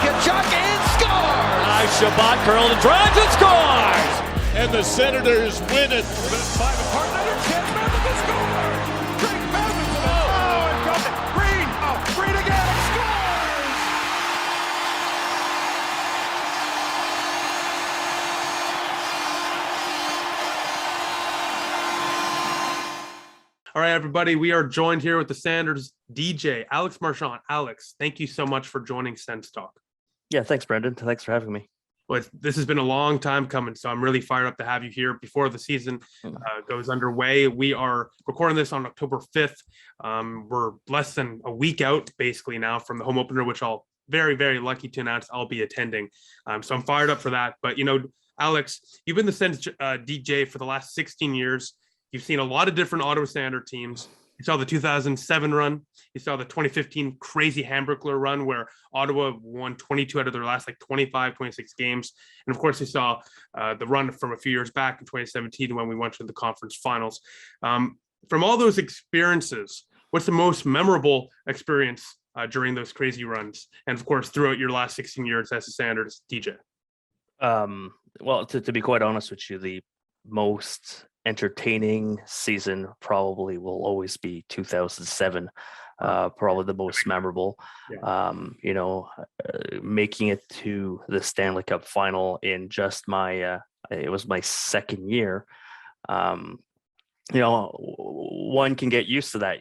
Kachuk and scores! Shabbat curled and drives and scores! And the Senators win it. 5 apart, another chance, Matheson scores! Drake Matheson, and dropped it. Green, Green again, scores! All right, everybody, we are joined here with the Sanders DJ, Alex Marchand. Alex, thank you so much for joining SENS Talk. Yeah, thanks, Brendan. Thanks for having me. Well, this has been a long time coming, so I'm really fired up to have you here before the season goes underway. We are recording this on October 5th. We're less than a week out, basically, now from the home opener, which I'll very, very lucky to announce I'll be attending. So I'm fired up for that. But, you know, Alex, you've been the SENS DJ for the last 16 years. You've seen a lot of different Ottawa Standard teams. You saw the 2007 run. You saw the 2015 crazy Hamburglar run where Ottawa won 22 out of their last 25, 26 games. And of course, you saw the run from a few years back in 2017 when we went to the conference finals. From all those experiences, what's the most memorable experience during those crazy runs? And of course, throughout your last 16 years as a Sanders DJ? Well, to be quite honest with you, the most entertaining season probably will always be 2007. Probably the most memorable. Yeah. Making it to the Stanley Cup final in just my it was my second year. One can get used to that,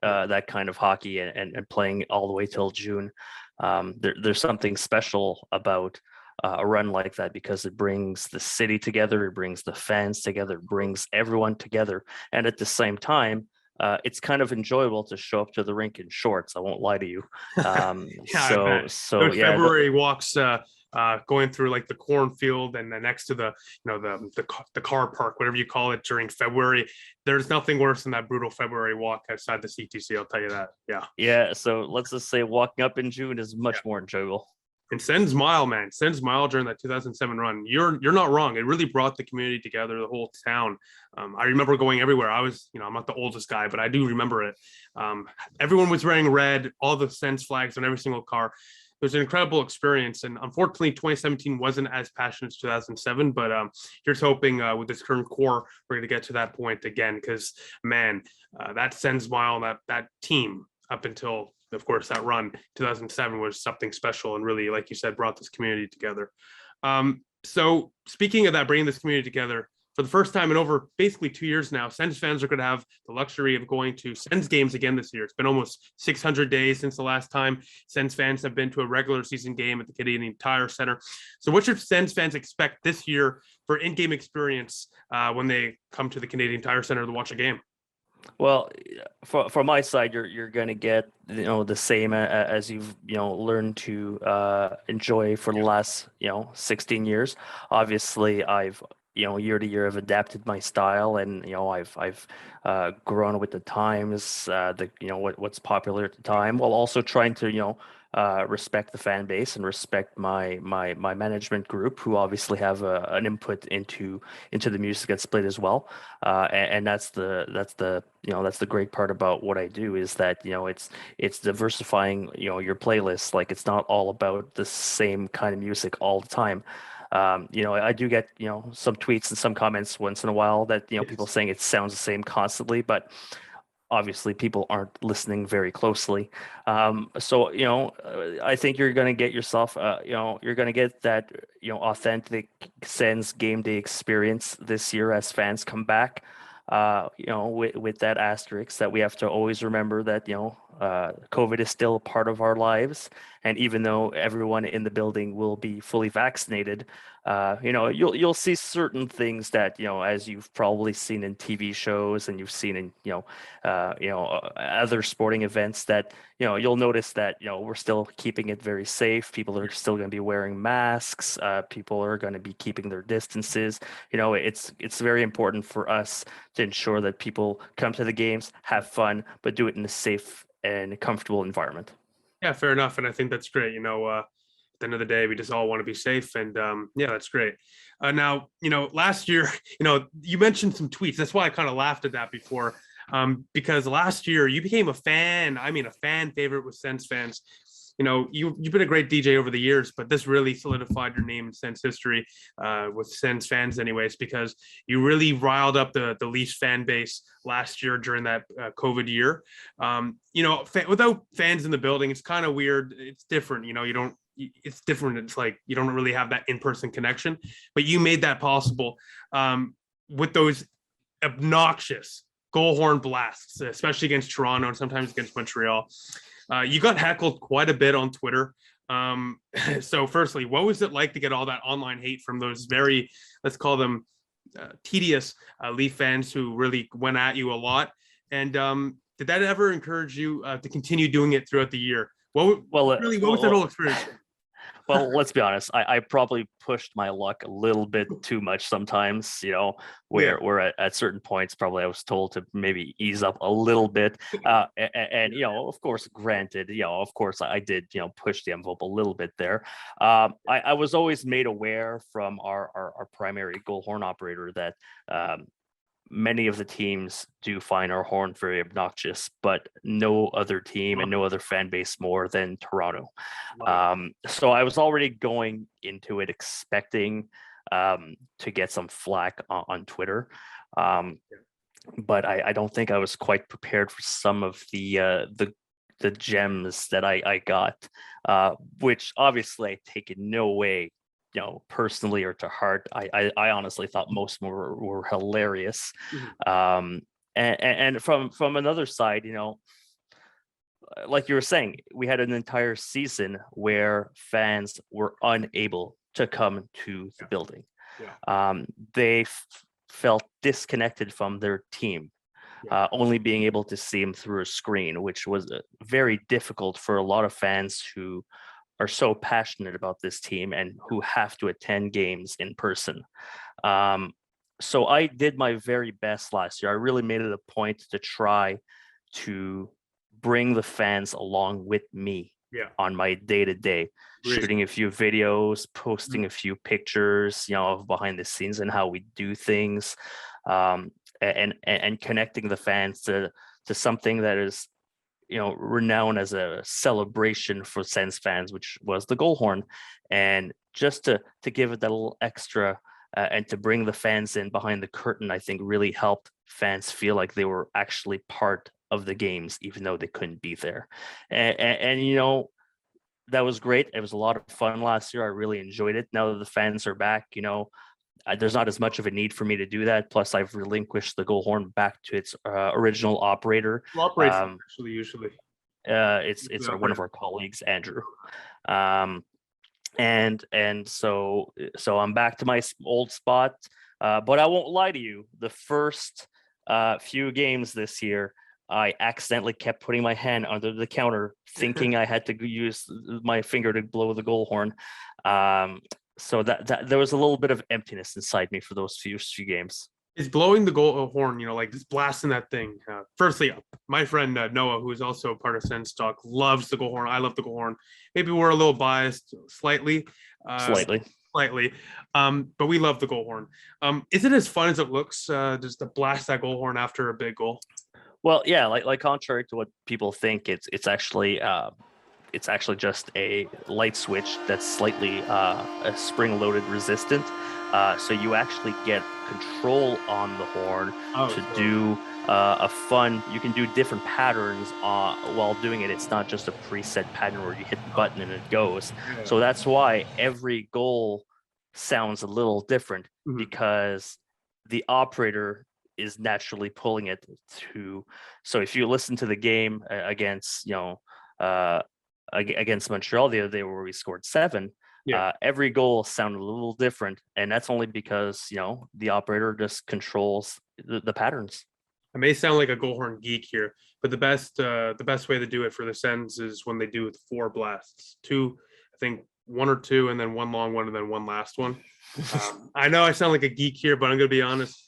that kind of hockey and playing all the way till June. There's something special about a run like that because it brings the city together, it brings the fans together, it brings everyone together, and at the same time, it's kind of enjoyable to show up to the rink in shorts. I won't lie to you. February walks going through the cornfield and then next to the car park, whatever you call it, during February. There's nothing worse than that brutal February walk outside the CTC. I'll tell you that. Yeah. So let's just say walking up in June is much more enjoyable. And SENS Mile, man, SENS Mile during that 2007 run, you're not wrong. It really brought the community together, the whole town. I remember going everywhere. I was, I'm not the oldest guy, but I do remember it. Everyone was wearing red, all the SENS flags on every single car. It was an incredible experience. And unfortunately, 2017 wasn't as passionate as 2007, but here's hoping with this current core, we're going to get to that point again, because, man, that SENS Mile, that team up until, of course, that run 2007 was something special and really, like you said, brought this community together. So speaking of that, bringing this community together, for the first time in over basically 2 years now, SENS fans are going to have the luxury of going to SENS games again this year. It's been almost 600 days since the last time SENS fans have been to a regular season game at the Canadian Tire Center. So what should SENS fans expect this year for in-game experience when they come to the Canadian Tire Center to watch a game? Well, for my side, you're going to get the same as you've learned to enjoy for the last 16 years. Obviously, I've year to year I've adapted my style, and I've grown with the times, what's popular at the time, while also trying to respect the fan base and respect my management group, who obviously have an input into the music that's played as well. And that's the great part about what I do, is that it's diversifying your playlist. Like, it's not all about the same kind of music all the time. I do get some tweets and some comments once in a while that people saying it sounds the same constantly, but obviously people aren't listening very closely. So I think you're going to get yourself you're going to get that authentic SENS game day experience this year as fans come back. With that asterisk that we have to always remember that COVID is still a part of our lives, and even though everyone in the building will be fully vaccinated, you'll see certain things that as you've probably seen in TV shows and you've seen in other sporting events, that you'll notice that we're still keeping it very safe. People are still going to be wearing masks. People are going to be keeping their distances. It's very important for us to ensure that people come to the games, have fun, but do it in a safe and comfortable environment. Yeah, fair enough. And I think that's great. At the end of the day, we just all want to be safe. And that's great. Now, last year, you mentioned some tweets. That's why I kind of laughed at that before, because last year you became a fan favorite with SENS fans. you've been a great DJ over the years, but this really solidified your name in Sens history, with Sens fans anyways, because you really riled up the Leafs fan base last year during that COVID year. Without fans in the building, it's kind of weird. It's different. It's different. It's like you don't really have that in-person connection, but you made that possible with those obnoxious goal horn blasts, especially against Toronto and sometimes against Montreal. You got heckled quite a bit on Twitter. So firstly, what was it like to get all that online hate from those very, let's call them tedious Leaf fans who really went at you a lot? And did that ever encourage you to continue doing it throughout the year? What was that whole experience? Well, let's be honest. I probably pushed my luck a little bit too much sometimes, where at certain points, probably I was told to maybe ease up a little bit. And of course, granted, of course I did, push the envelope a little bit there. I was always made aware from our primary goal horn operator that many of the teams do find our horn very obnoxious, but no other team and no other fan base more than Toronto. So I was already going into it expecting to get some flack on Twitter. But I don't think I was quite prepared for some of the gems that I got, which obviously I take in no way personally or to heart. I honestly thought most were hilarious. And from another side, like you were saying, we had an entire season where fans were unable to come to the building. They felt disconnected from their team, only being able to see them through a screen, which was very difficult for a lot of fans who are so passionate about this team and who have to attend games in person. So I did my very best last year. I really made it a point to try to bring the fans along with me on my day-to-day, shooting a few videos, posting a few pictures, of behind the scenes and how we do things, and connecting the fans to something that is renowned as a celebration for Sens fans, which was the goal horn. And just to give it that little extra and to bring the fans in behind the curtain, I think really helped fans feel like they were actually part of the games, even though they couldn't be there. And that was great. It was a lot of fun last year. I really enjoyed it. Now that the fans are back, there's not as much of a need for me to do that. Plus, I've relinquished the goal horn back to its original operator. Who operates usually? It's one of our colleagues, Andrew. And so I'm back to my old spot. But I won't lie to you. The first few games this year, I accidentally kept putting my hand under the counter, thinking I had to use my finger to blow the goal horn. So that there was a little bit of emptiness inside me for those few games. Is blowing the goal horn, like just blasting that thing. Firstly, my friend Noah, who is also part of Sens Talk, loves the goal horn. I love the goal horn. Maybe we're a little biased, slightly. But we love the goal horn. Is it as fun as it looks, just to blast that goal horn after a big goal? Well, yeah, like contrary to what people think, it's actually just a light switch that's slightly spring-loaded resistant. So you actually get control on the horn do you can do different patterns while doing it. It's not just a preset pattern where you hit the button and it goes. So that's why every goal sounds a little different, because the operator is naturally pulling it to. So if you listen to the game against Montreal the other day where we scored 7, every goal sounded a little different, and that's only because the operator just controls the patterns. I may sound like a goal horn geek here, but the best way to do it for the Sens is when they do 4 blasts, 2, I think 1 or 2, and then 1 long one and then 1 last one. I know I sound like a geek here, but I'm gonna be honest.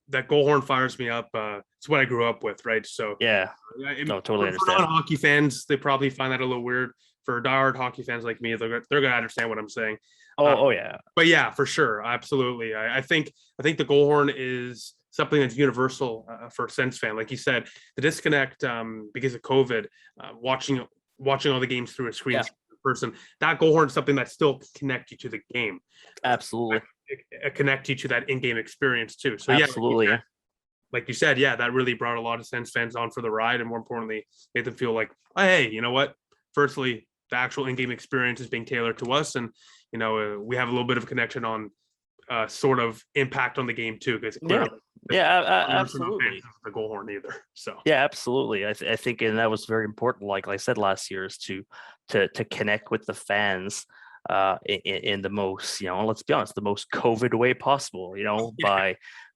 That goal horn fires me up. It's what I grew up with, right? So totally understand. For non-hockey fans, they probably find that a little weird. For diehard hockey fans like me, they're gonna understand what I'm saying. Yeah. But yeah, for sure, absolutely. I think the goal horn is something that's universal for a Sens fan. Like you said, the disconnect because of COVID, watching watching all the games through a screen Yeah. person. That goal horn is something that still connect you to the game. Absolutely. Connect you to that in-game experience too. So Absolutely. Yeah. like you said, yeah, that really brought a lot of Sens fans on for the ride, and more importantly, made them feel like, oh, hey, you know what? Firstly, the actual in-game experience is being tailored to us, and we have a little bit of connection on sort of impact on the game too, because clearly, Absolutely. the goal horn either. So Yeah, absolutely. I think, and that was very important. Like I said last year, is to connect with the fans in the most, let's be honest, the most COVID way possible.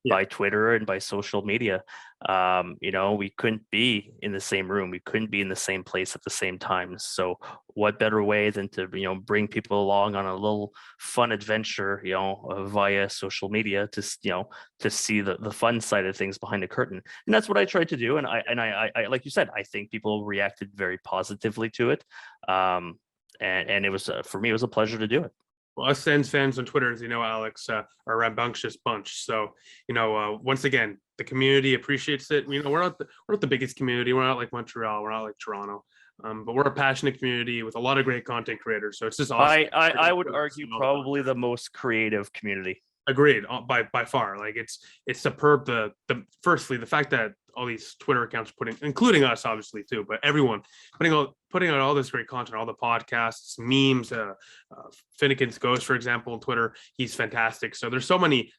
By Twitter and by social media. We couldn't be in the same room. We couldn't be in the same place at the same time. So what better way than to, bring people along on a little fun adventure, via social media to see the fun side of things behind the curtain. And that's what I tried to do. And I like you said, I think people reacted very positively to it. And it was, for me, it was a pleasure to do it. Well, us Sens fans on Twitter, as you know, Alex, are a rambunctious bunch. So, once again, the community appreciates it. We're not the biggest community. We're not like Montreal. We're not like Toronto. But we're a passionate community with a lot of great content creators. So it's just awesome. I would argue probably the most creative community. Agreed, by far. Like it's superb. Firstly, the fact that all these Twitter accounts including us obviously too, but everyone putting out all this great content, all the podcasts, memes. Finnegan's Ghost, for example, on Twitter, he's fantastic. So there's so many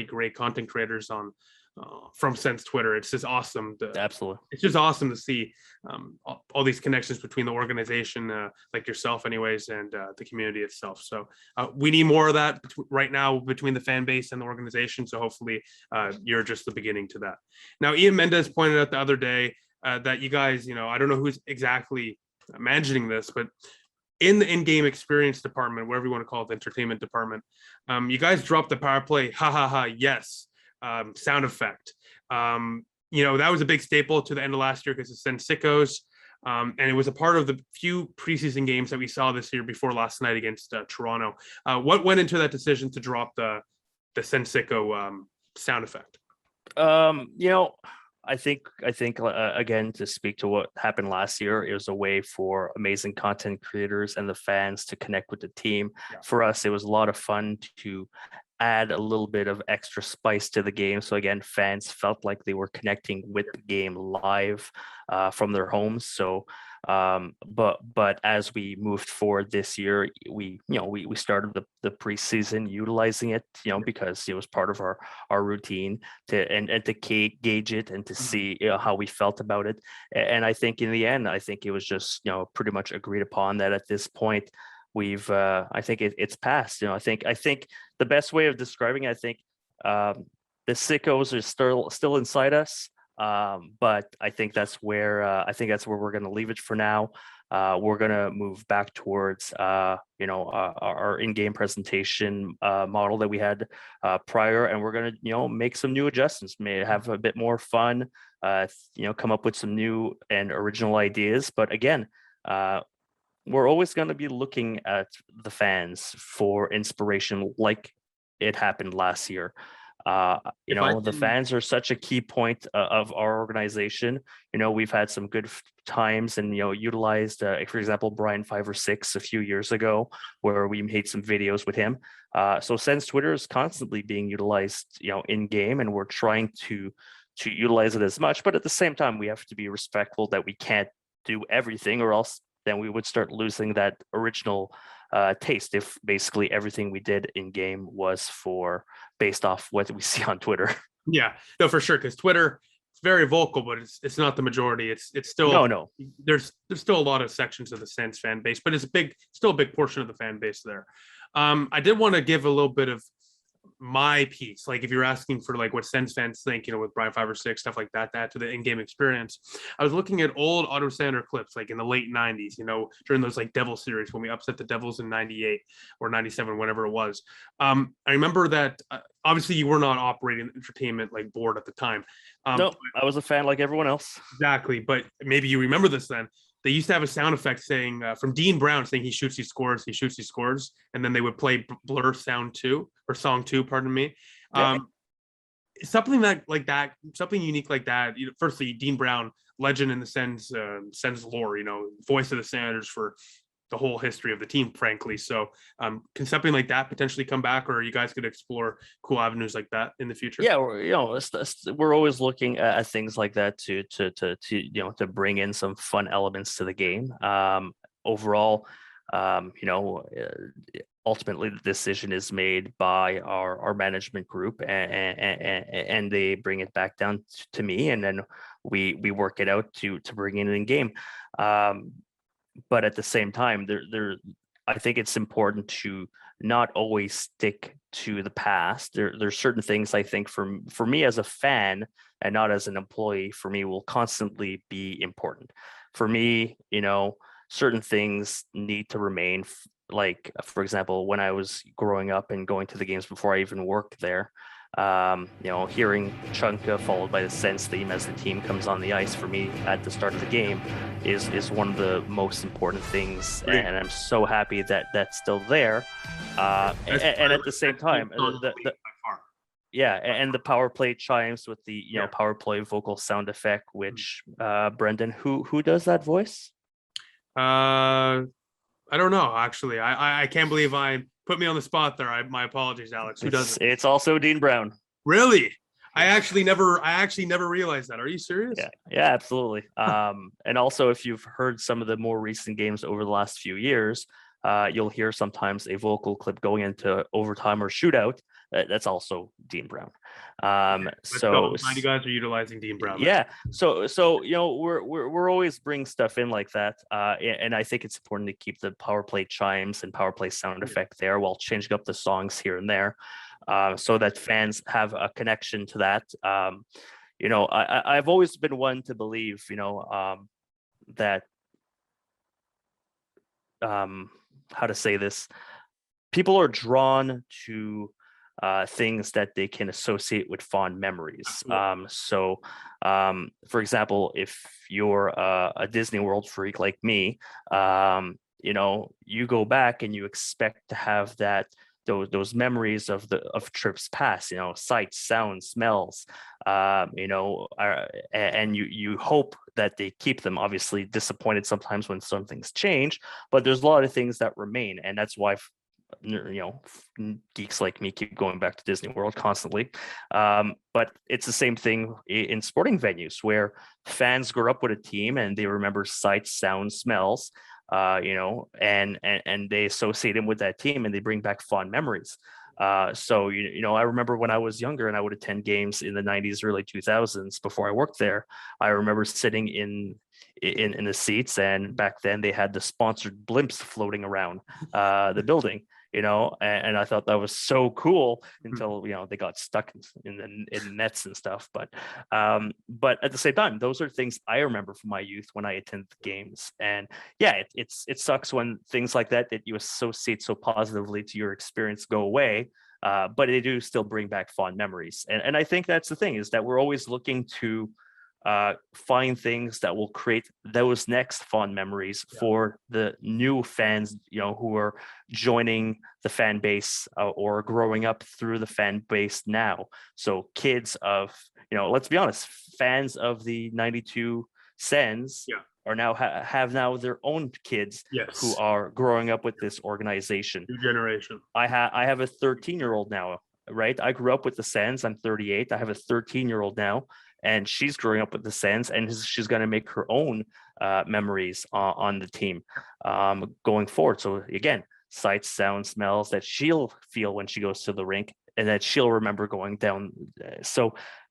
great content creators on from Sens Twitter. It's just awesome. Absolutely, it's just awesome to see all these connections between the organization, like yourself, anyways, and the community itself. So we need more of that right now between the fan base and the organization. So hopefully, you're just the beginning to that. Now, Ian Mendez pointed out the other day that you guys, I don't know who's exactly managing this, but in the in-game experience department, whatever you want to call it, the entertainment department, you guys dropped the power play, ha ha ha, yes. Sound effect. That was a big staple to the end of last year because it's Sens Sickos. And it was a part of the few preseason games that we saw this year before last night against Toronto. What went into that decision to drop the Sens Sicko sound effect? I think again, to speak to what happened last year, it was a way for amazing content creators and the fans to connect with the team. Yeah. For us, it was a lot of fun to add a little bit of extra spice to the game. So again, fans felt like they were connecting with the game live from their homes. So, but as we moved forward this year, we started the preseason utilizing it, because it was part of our routine to gauge it and to see how we felt about it. And I think in the end, I think it was just, pretty much agreed upon that at this point, we've I think it's passed. I think the best way of describing it, I think the sickos are still inside us, but I think that's where we're going to leave it for now. We're going to move back towards our in-game presentation model that we had prior, and we're going to make some new adjustments, may have a bit more fun, come up with some new and original ideas. But again, we're always going to be looking at the fans for inspiration, like it happened last year. The fans are such a key point of our organization. We've had some good times and, utilized, for example, Brian 5 or 6 a few years ago, where we made some videos with him. So Sens Twitter is constantly being utilized, in game, and we're trying to utilize it as much. But at the same time, we have to be respectful that we can't do everything, or else then we would start losing that original taste if basically everything we did in game was based off what we see on Twitter. Yeah, no, for sure. Because Twitter, it's very vocal, but it's not the majority. It's still no. There's still a lot of sections of the Sens fan base, but it's still a big portion of the fan base there. I did want to give a little bit of my piece, like if you're asking for like what Sens fans think, with Brian 5 or 6, stuff like that, to the in-game experience. I was looking at old Ottawa Senator clips, like in the late 90s, during those like Devil series when we upset the Devils in 98 or 97, whatever it was. I remember that obviously you were not operating the entertainment like board at the time. No, I was a fan like everyone else. Exactly, but maybe you remember this then. They used to have a sound effect saying from Dean Brown saying he shoots, he scores, he shoots, he scores. And then they would play Blur Sound 2 or Song 2, pardon me. Yeah. Something like that, something unique like that. Firstly, Dean Brown legend in the Sens lore, voice of the Senators for the whole history of the team, frankly. So can something like that potentially come back, or are you guys could explore cool avenues like that in the future? Yeah, we're always looking at things like that to bring in some fun elements to the game. Overall, ultimately the decision is made by our management group, and they bring it back down to me, and then we work it out to bring it in game. But at the same time, I think it's important to not always stick to the past. There's certain things I think for me as a fan and not as an employee, for me will constantly be important. For me, certain things need to remain. Like, for example, when I was growing up and going to the games before I even worked there, hearing Chunka followed by the SENS theme as the team comes on the ice for me at the start of the game is one of the most important things. Great. And I'm so happy that that's still there. And at the same time, and the power play chimes with the power play vocal sound effect, which Brendan, who does that voice? I don't know, actually. I can't believe I put me on the spot there. My apologies, Alex. Who does it? It's also Dean Brown. Really? I actually never realized that. Are you serious? Yeah, absolutely. And also, if you've heard some of the more recent games over the last few years, you'll hear sometimes a vocal clip going into overtime or shootout. That's also Dean Brown. So you guys are utilizing Dean Brown. Yeah. So we're always bring stuff in like that, and I think it's important to keep the power play chimes and power play sound effect there while changing up the songs here and there, so that fans have a connection to that. I've always been one to believe, that how to say this, people are drawn to things that they can associate with fond memories. For example, if you're a Disney World freak like me, you go back and you expect to have those memories of trips past, sights, sounds, smells, and you hope that they keep them. Obviously disappointed sometimes when some things change, but there's a lot of things that remain, and that's why geeks like me keep going back to Disney World constantly. But it's the same thing in sporting venues where fans grow up with a team and they remember sights, sounds, smells, and they associate them with that team and they bring back fond memories. I remember when I was younger and I would attend games in the 90s, early 2000s before I worked there. I remember sitting in the seats, and back then they had the sponsored blimps floating around the building, and I thought that was so cool until they got stuck in nets and stuff. But at the same time, those are things I remember from my youth when I attended the games. And yeah, it sucks when things like that you associate so positively to your experience go away. But they do still bring back fond memories. And I think that's the thing, is that we're always looking to find things that will create those next fond memories for the new fans, who are joining the fan base or growing up through the fan base now. So kids of, let's be honest, fans of the 92 Sens are now have now their own kids who are growing up with this organization. New generation. I have a 13-year-old now, right? I grew up with the Sens. I'm 38. I have a 13-year-old now, and she's growing up with the Sens, and she's going to make her own memories on the team going forward. So again, sights, sounds, smells that she'll feel when she goes to the rink, and that she'll remember going down.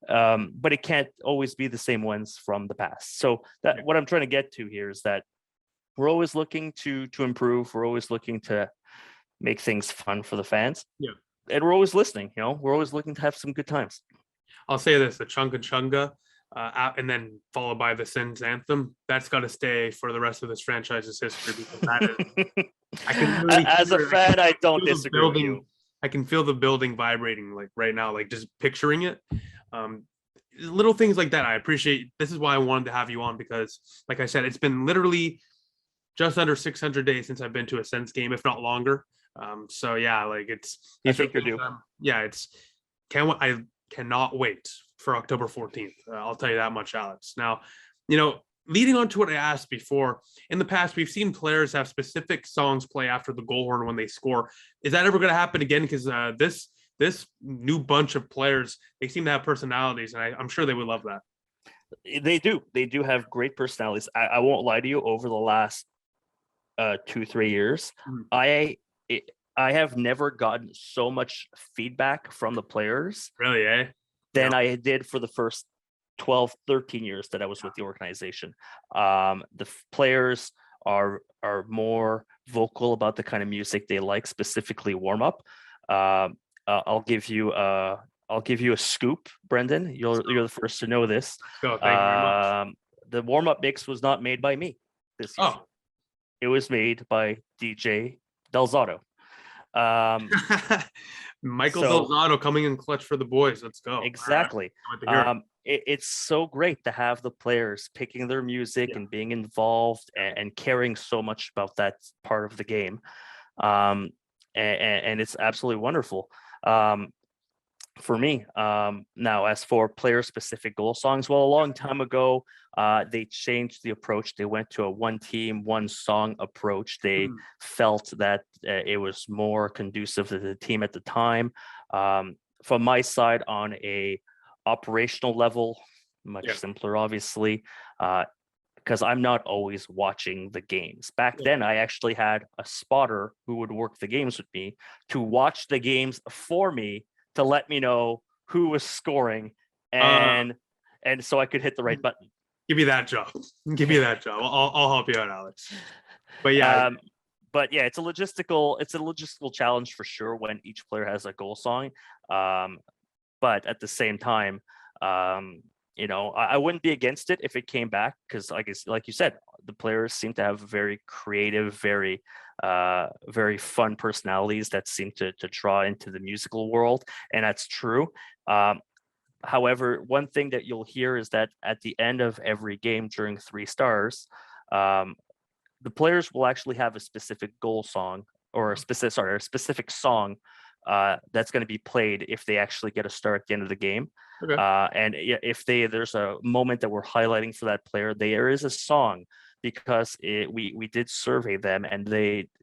But it can't always be the same ones from the past. So what I'm trying to get to here is that we're always looking to improve. We're always looking to make things fun for the fans. Yeah. And we're always listening, we're always looking to have some good times. I'll say this, the Chunga Chunga, and then followed by the Sens anthem, that's got to stay for the rest of this franchise's history, because that is, I can really as a fan, I don't disagree with you. I can feel the building vibrating like right now, like just picturing it. Little things like that I appreciate. This is why I wanted to have you on, because like I said, it's been literally just under 600 days since I've been to a Sens game, if not longer. So yeah, like I think you're due. I cannot wait for October 14th. I'll tell you that much, Alex. Now, leading on to what I asked before, in the past, we've seen players have specific songs play after the goal horn when they score. Is that ever going to happen again? Because this new bunch of players, they seem to have personalities, and I'm sure they would love that. They do have great personalities. I won't lie to you. Over the last 2-3 years, I have never gotten so much feedback from the players Really, eh? than I did for the first 12, 13 years that I was with the organization. The players are more vocal about the kind of music they like, specifically warm up. I'll give you a scoop, Brendan. You're the first to know this. Go, thank you very much. The warm up mix was not made by me this season. Oh. It was made by DJ Delzato. Michael Delzato coming in clutch for the boys. Let's go. Exactly. It's so great to have the players picking their music and being involved and caring so much about that part of the game. And it's absolutely wonderful. For me, now as for player specific goal songs, well, a long time ago, they changed the approach. They went to a one team, one song approach. They felt that it was more conducive to the team at the time. From my side, on a operational level, much simpler, obviously, because I'm not always watching the games. Back then, I actually had a spotter who would work the games with me to watch the games for me, to let me know who was scoring, and so I could hit the right button. Give me that job. Give me that job. I'll help you out, Alex. But yeah. It's a logistical challenge for sure when each player has a goal song. But at the same time, I wouldn't be against it if it came back, because like you said, the players seem to have very creative, very fun personalities that seem to draw into the musical world, and that's true. However, one thing that you'll hear is that at the end of every game during 3 stars, the players will actually have a specific goal song, or a specific song that's going to be played if they actually get a star at the end of the game. Okay. And if there's a moment that we're highlighting for that player, there is a song, because we did survey them, and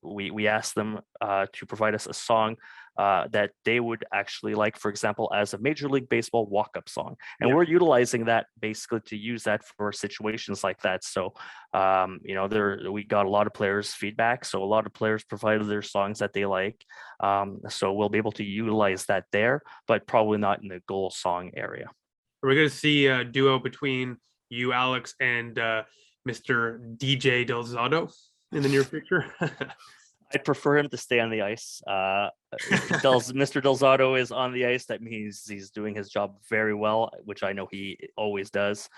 we asked them to provide us a song that they would actually like, for example, as a Major League Baseball walk-up song. And we're utilizing that basically to use that for situations like that. So, we got a lot of players' feedback. So a lot of players provided their songs that they like. So we'll be able to utilize that there, but probably not in the goal song area. Are we going to see a duo between you, Alex, and Mr. DJ Delzato in the near future? I'd prefer him to stay on the ice. Mr. Delzato is on the ice. That means he's doing his job very well, which I know he always does.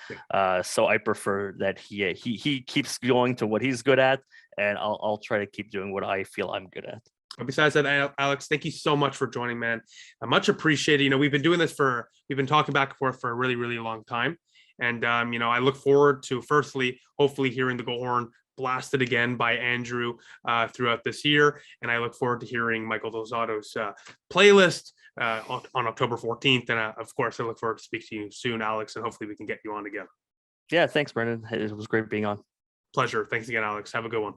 So I prefer that he keeps going to what he's good at, and I'll try to keep doing what I feel I'm good at. Besides that, Alex, thank you so much for joining, man. Much appreciated. We've been doing this we've been talking back and forth for a really, really long time. And, I look forward to, firstly, hopefully hearing the goal horn blasted again by Andrew throughout this year. And I look forward to hearing Michael Delzato's playlist on October 14th. And of course, I look forward to speaking to you soon, Alex, and hopefully we can get you on again. Yeah, thanks, Brendan. It was great being on. Pleasure. Thanks again, Alex. Have a good one.